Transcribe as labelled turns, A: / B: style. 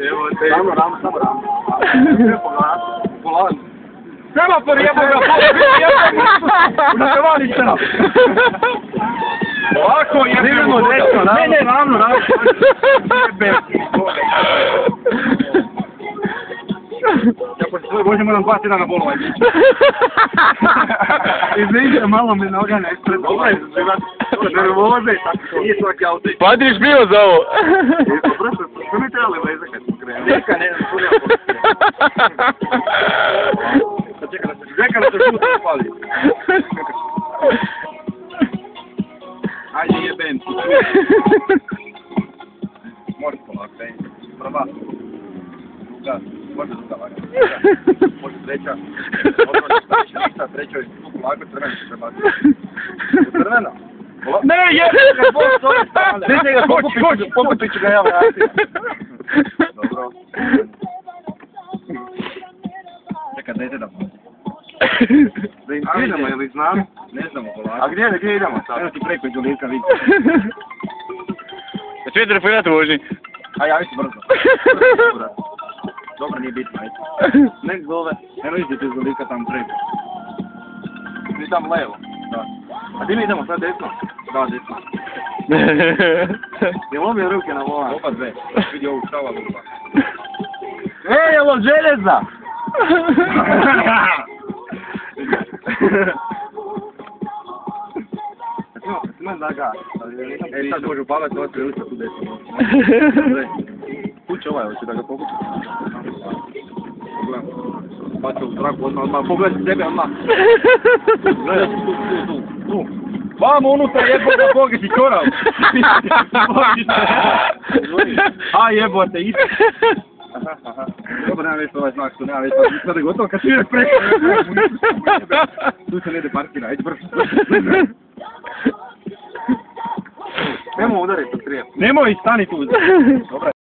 A: Evo te. Samo ram. Polan.
B: Semafor jeboga, unatrvali se nam. Ovako jebemo dečko, ne, ravno. Ja pošto svoj Bože moram 2 tjedana bolova ići.
A: Izvinite, malo mi noga ne ispred. Nervoze i tako. Nije svaki auto.
C: Padriš bio za ovo.
A: Što mi trebali veze kad smo krenuli? Neka, ne, to nema Čekaj da se žuto spali. Ajde jebem. Možeš polako, ej. Prva. Druga. Možda druga vaga. Možda treća. Možda treća je tu polako, crveno se prebaci. Crveno?
B: Ne, jebim ga, Bog, to je stale.
A: Ne, njega, pokupit ću ga ja vratiti. Dobro. Čekaj, dajte da da im idemo, ili znam? Ne znamo polako. A gdje idemo sad? Evo ti preko iz Ulivka vidi.
C: Da ću je telefonat vožnji.
A: A javi se brzo. Dobro, nije bitno, ajde. Nek zove. Eno idete iz Ulivka tamo preko. Ili tamo levo? Da. A di mi idemo sad desno? Da, desno. Ne lomio ruke na volan. Oba dve. Vidi ovu stava lupa. Ej, evo željeza! Imam da ga. E sad može upavati ova strelica tu desno. Kuće ovaj, hoće da ga pokući. Bacio u traku odmah, pogledaj sebe odmah. Gledaj tu. Vamo unutra jebote, Bogi si korav. A jebote, isto. Dobro, nema već ovaj znak, što nema već ovaj znak, sada je gotovo, kad sviđeš preko. Tu se ne ide parkira, ajde brzo. Nemo udariti od krijem.
B: Nemoj, stani tu. Dobro.